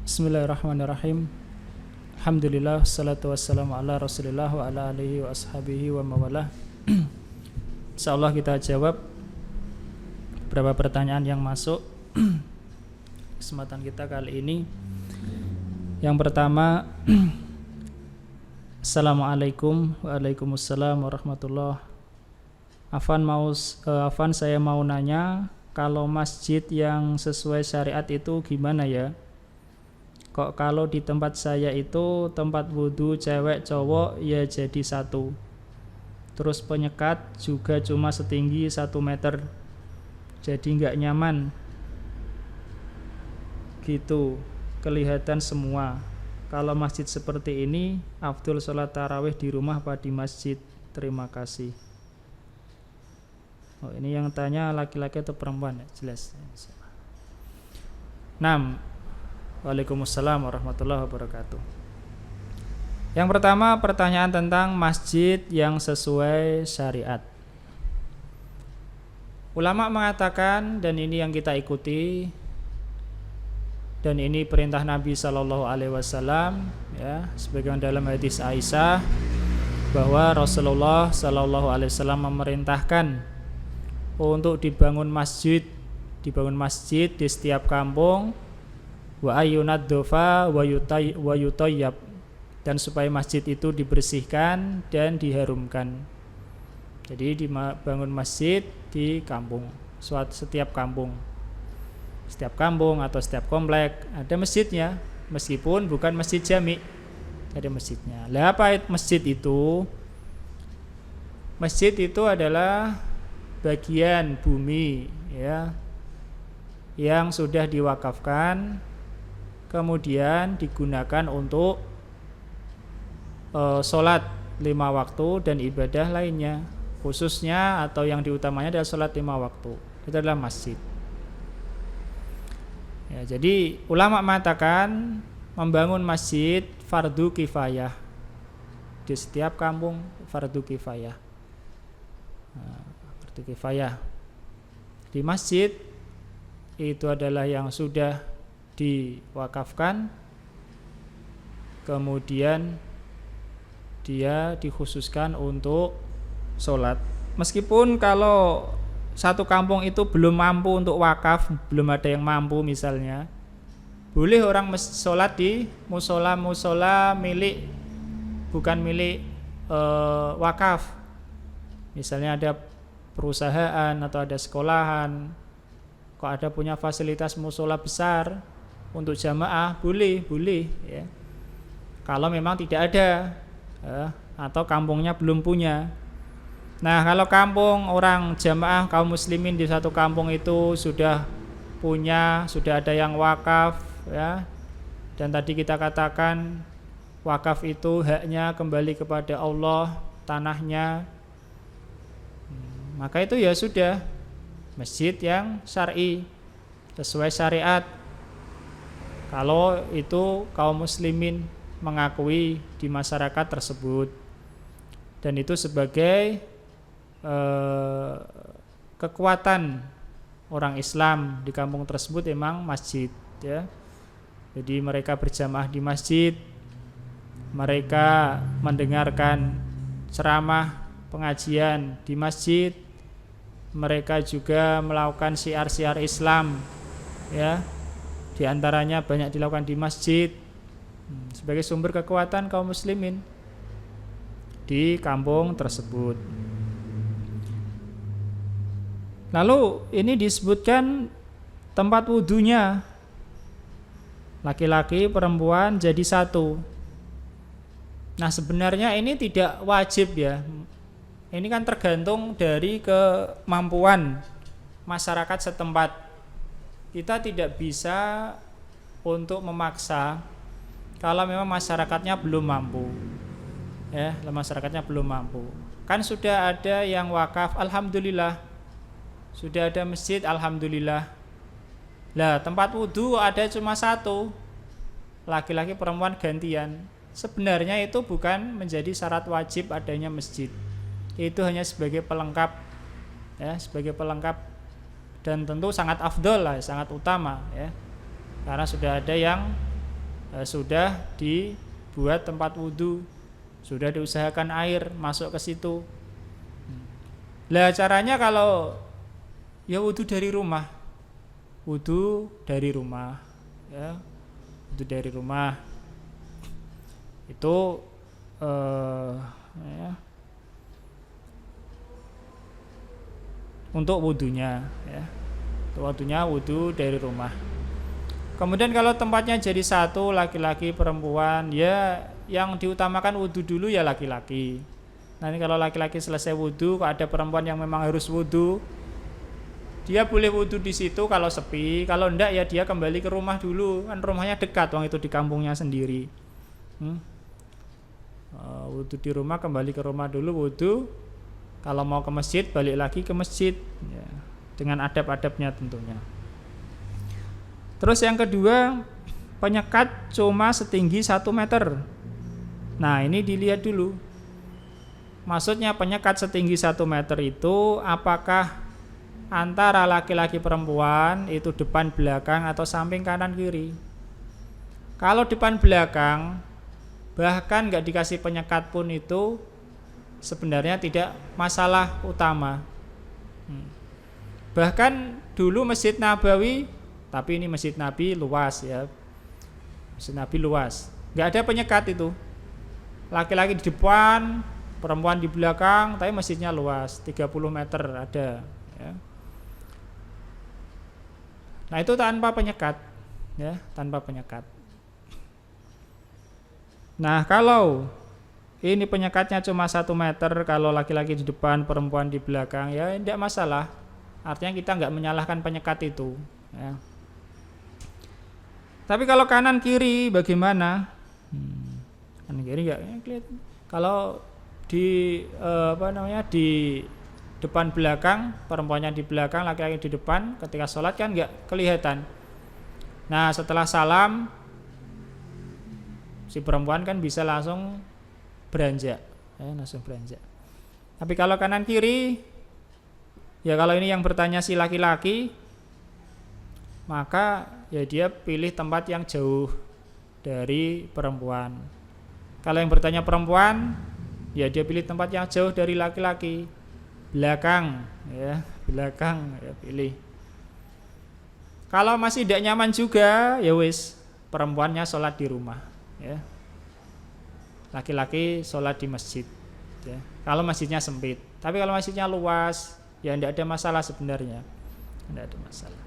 Bismillahirrahmanirrahim. Alhamdulillah, salatu wassalamu ala rasulillah wa ala alihi wa ashabihi wa mawalah. InsyaAllah kita jawab beberapa pertanyaan yang masuk kesempatan kita kali ini. Yang pertama, Assalamualaikum. Waalaikumsalam warahmatullah. Afan, saya mau nanya, kalau masjid yang sesuai syariat itu gimana ya? Kok kalau di tempat saya itu tempat wudhu cewek cowok ya jadi satu. Terus penyekat juga cuma setinggi 1 meter. Jadi nggak nyaman gitu, kelihatan semua. Kalau masjid seperti ini, afdol sholat tarawih di rumah apa di masjid? Terima kasih. Oh, ini yang tanya laki-laki atau perempuan? Jelas. 6. Waalaikumsalam warahmatullahi wabarakatuh. Yang pertama, pertanyaan tentang masjid yang sesuai syariat. Ulama mengatakan, dan ini yang kita ikuti, dan ini perintah Nabi Sallallahu Alaihi Wasallam, ya, sebagaimana dalam hadis Aisyah, bahwa Rasulullah Sallallahu Alaihi Wasallam memerintahkan untuk dibangun masjid di setiap kampung, wa ayyunaddofa wa yutayyab, dan supaya masjid itu dibersihkan dan diharumkan. Jadi dibangun masjid di kampung, setiap kampung atau setiap komplek ada masjidnya, meskipun bukan masjid jami, ada masjidnya. Lah apa masjid itu? Masjid itu adalah bagian bumi, ya, yang sudah diwakafkan, kemudian digunakan untuk sholat 5 waktu dan ibadah lainnya, khususnya atau yang diutamanya adalah sholat 5 waktu. Itu adalah masjid, ya. Jadi ulama mengatakan membangun masjid fardu kifayah di setiap kampung, fardu kifayah. Fardu kifayah di masjid itu adalah yang sudah diwakafkan, kemudian dia dikhususkan untuk sholat. Meskipun kalau satu kampung itu belum mampu untuk wakaf, belum ada yang mampu misalnya, boleh orang sholat di musola milik, bukan milik wakaf. Misalnya ada perusahaan atau ada sekolahan, kok ada punya fasilitas musola besar untuk jamaah, boleh, ya. Kalau memang tidak ada, atau kampungnya belum punya. Nah, kalau kampung orang jamaah kaum muslimin di satu kampung itu sudah ada yang wakaf, ya. Dan tadi kita katakan wakaf itu haknya kembali kepada Allah, tanahnya. Maka itu ya sudah masjid yang syar'i, sesuai syariat. Kalau itu kaum muslimin mengakui di masyarakat tersebut, dan itu sebagai kekuatan orang Islam di kampung tersebut memang masjid, ya. Jadi mereka berjamaah di masjid, mereka mendengarkan ceramah pengajian di masjid, mereka juga melakukan syiar-syiar Islam, ya. Di antaranya banyak dilakukan di masjid sebagai sumber kekuatan kaum muslimin di kampung tersebut. Lalu ini disebutkan tempat wudunya, laki-laki perempuan jadi satu. Nah, sebenarnya ini tidak wajib, ya. Ini kan tergantung dari kemampuan masyarakat setempat. Kita tidak bisa untuk memaksa kalau memang masyarakatnya belum mampu, ya. Masyarakatnya belum mampu. Kan sudah ada yang wakaf, alhamdulillah. Sudah ada masjid, alhamdulillah. Lah, tempat wudhu ada cuma satu, laki-laki perempuan gantian. Sebenarnya itu bukan menjadi syarat wajib adanya masjid. Itu hanya sebagai pelengkap, ya, sebagai pelengkap, dan tentu sangat afdol lah, sangat utama, ya. Karena sudah ada yang sudah dibuat tempat wudhu, sudah diusahakan air masuk ke situ. Lah caranya kalau ya wudhu dari rumah, ya, wudhu dari rumah itu ya, untuk wudhunya, ya, untuk wudhu dari rumah. Kemudian kalau tempatnya jadi satu, laki-laki perempuan, ya yang diutamakan wudhu dulu ya laki-laki. Nanti kalau laki-laki selesai wudhu, kalau ada perempuan yang memang harus wudhu, dia boleh wudhu di situ kalau sepi. Kalau enggak ya dia kembali ke rumah dulu, kan rumahnya dekat, wong itu di kampungnya sendiri. Wudhu di rumah, kembali ke rumah dulu wudhu. Kalau mau ke masjid balik lagi ke masjid, ya, dengan adab-adabnya tentunya. Terus yang kedua, penyekat cuma setinggi 1 meter. Nah ini dilihat dulu. Maksudnya penyekat setinggi 1 meter itu apakah antara laki-laki perempuan itu depan belakang atau samping kanan kiri. Kalau depan belakang, bahkan nggak dikasih penyekat pun itu sebenarnya tidak masalah utama. Bahkan dulu Masjid Nabawi, tapi ini Masjid Nabi luas ya, Masjid Nabi luas, nggak ada penyekat itu. Laki-laki di depan, perempuan di belakang, tapi masjidnya luas, 30 meter ada ya. Nah itu tanpa penyekat, ya, tanpa penyekat. Nah kalau ini penyekatnya cuma 1 meter, kalau laki-laki di depan, perempuan di belakang, ya tidak masalah. Artinya kita nggak menyalahkan penyekat itu, ya. Tapi kalau kanan kiri bagaimana? Kanan kiri nggak kelihatan. Kalau di di depan belakang, perempuannya di belakang, laki-laki di depan, ketika sholat kan nggak kelihatan. Nah setelah salam, si perempuan kan bisa langsung beranjak, ya, langsung beranjak. Tapi kalau kanan kiri, ya kalau ini yang bertanya si laki-laki, maka ya dia pilih tempat yang jauh dari perempuan. Kalau yang bertanya perempuan, ya dia pilih tempat yang jauh dari laki-laki, belakang, ya, belakang ya pilih. Kalau masih tidak nyaman juga, ya wis, perempuannya sholat di rumah, ya. Laki-laki sholat di masjid, ya. Kalau masjidnya sempit, tapi kalau masjidnya luas, ya tidak ada masalah sebenarnya, tidak ada masalah.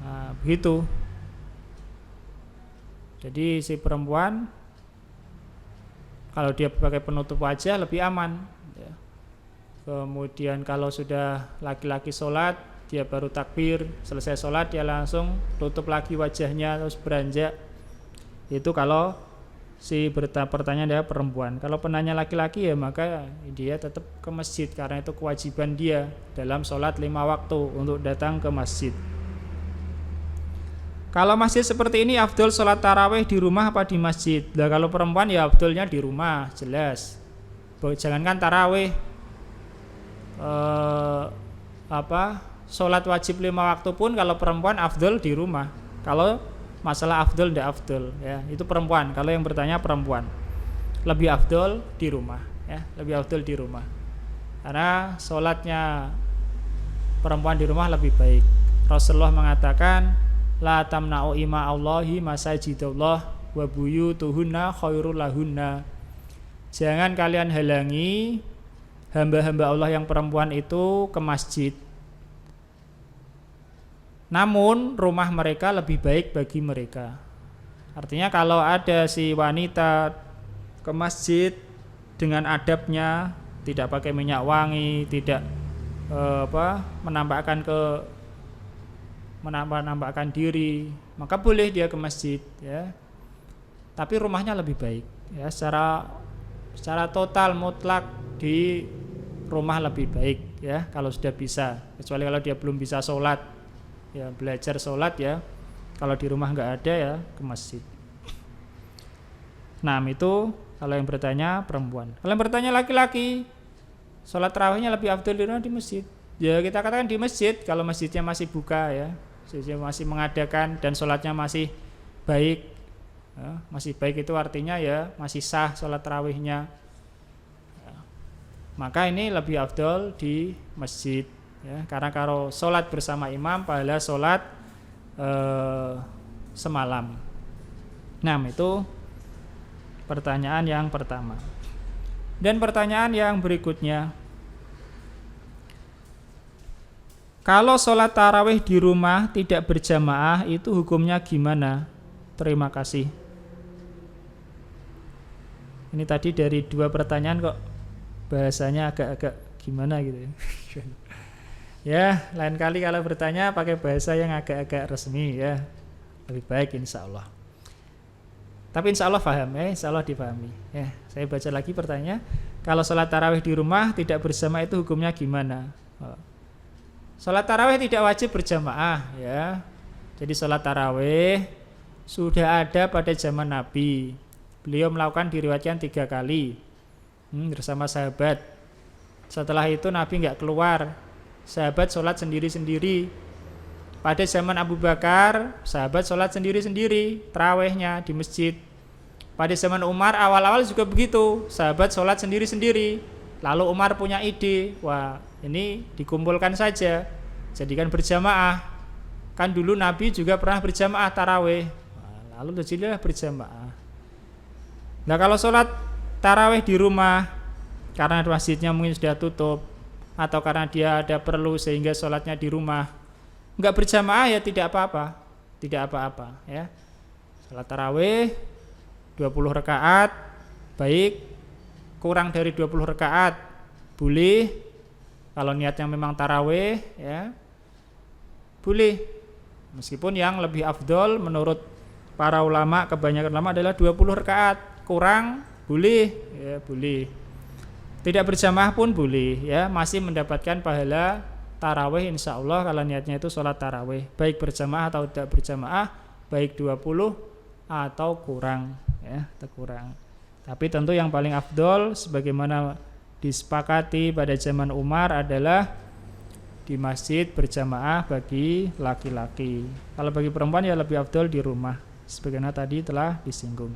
Nah, begitu. Jadi si perempuan kalau dia pakai penutup wajah lebih aman, ya. Kemudian kalau sudah laki-laki sholat, dia baru takbir, selesai sholat dia langsung tutup lagi wajahnya terus beranjak. Itu kalau si pertanyaan dia perempuan. Kalau penanya laki-laki ya maka dia tetap ke masjid, karena itu kewajiban dia dalam sholat 5 waktu untuk datang ke masjid. Kalau masjid seperti ini, afdol sholat tarawih di rumah apa di masjid? Nah, kalau perempuan ya afdolnya di rumah, jelas. Jangankan tarawih, sholat wajib 5 waktu pun kalau perempuan afdol di rumah. Kalau masalah afdol tidak afdol, ya, itu perempuan. Kalau yang bertanya perempuan, lebih afdol di rumah, ya, lebih afdol di rumah. Karena sholatnya perempuan di rumah lebih baik. Rasulullah mengatakan, la tamna'u ima Allahi masajidallah wa buyutuhunna khairul lahunna. Jangan kalian halangi hamba-hamba Allah yang perempuan itu ke masjid, namun rumah mereka lebih baik bagi mereka. Artinya kalau ada si wanita ke masjid dengan adabnya, tidak pakai minyak wangi, tidak menampakkan diri, maka boleh dia ke masjid, ya. Tapi rumahnya lebih baik, ya, secara total mutlak di rumah lebih baik, ya, kalau sudah bisa. Kecuali kalau dia belum bisa sholat, ya belajar sholat, ya. Kalau di rumah nggak ada, ya ke masjid. Nah itu kalau yang bertanya perempuan. Kalau yang bertanya laki-laki, sholat tarawihnya lebih afdal di rumah di masjid. Ya kita katakan di masjid kalau masjidnya masih buka, ya, masih mengadakan dan sholatnya masih baik, Ya, masih baik itu artinya ya masih sah sholat tarawihnya. Ya, maka ini lebih afdol di masjid. Ya, karena kalau sholat bersama imam pahala sholat semalam. Nah, itu pertanyaan yang pertama. Dan pertanyaan yang berikutnya, kalau sholat tarawih di rumah tidak berjamaah itu hukumnya gimana? Terima kasih. Ini tadi dari 2 pertanyaan kok bahasanya agak-agak gimana gitu ya. Ya, lain kali kalau bertanya pakai bahasa yang agak-agak resmi ya. Lebih baik insya Allah. Tapi insya Allah paham ya, insya Allah dipahami. Ya, saya baca lagi pertanyaan. Kalau sholat tarawih di rumah tidak berjamaah itu hukumnya gimana? Sholat tarawih tidak wajib berjamaah ya. Jadi sholat tarawih sudah ada pada zaman Nabi. Beliau melakukan diriwayatkan 3 kali bersama sahabat. Setelah itu Nabi nggak keluar, sahabat sholat sendiri-sendiri. Pada zaman Abu Bakar, sahabat sholat sendiri-sendiri, tarawihnya di masjid. Pada zaman Umar awal-awal juga begitu, sahabat sholat sendiri-sendiri. Lalu Umar punya ide, wah ini dikumpulkan saja, jadikan berjamaah. Kan dulu Nabi juga pernah berjamaah tarawih, lalu jadilah berjamaah. Nah kalau sholat tarawih di rumah karena masjidnya mungkin sudah tutup atau karena dia ada perlu sehingga sholatnya di rumah, nggak berjamaah ya tidak apa-apa, tidak apa-apa ya. Sholat tarawih 20 rakaat, baik kurang dari 20 rakaat boleh, kalau niatnya memang tarawih ya boleh. Meskipun yang lebih afdol menurut para ulama, kebanyakan ulama adalah 20 rakaat, kurang boleh ya, boleh. Tidak berjamaah pun boleh ya, masih mendapatkan pahala tarawih insya Allah kalau niatnya itu sholat tarawih, baik berjamaah atau tidak berjamaah, baik 20 atau kurang ya, atau kurang. Tapi tentu yang paling afdol sebagaimana disepakati pada zaman Umar adalah di masjid berjamaah bagi laki-laki. Kalau bagi perempuan ya lebih afdol di rumah, sebagaimana tadi telah disinggung.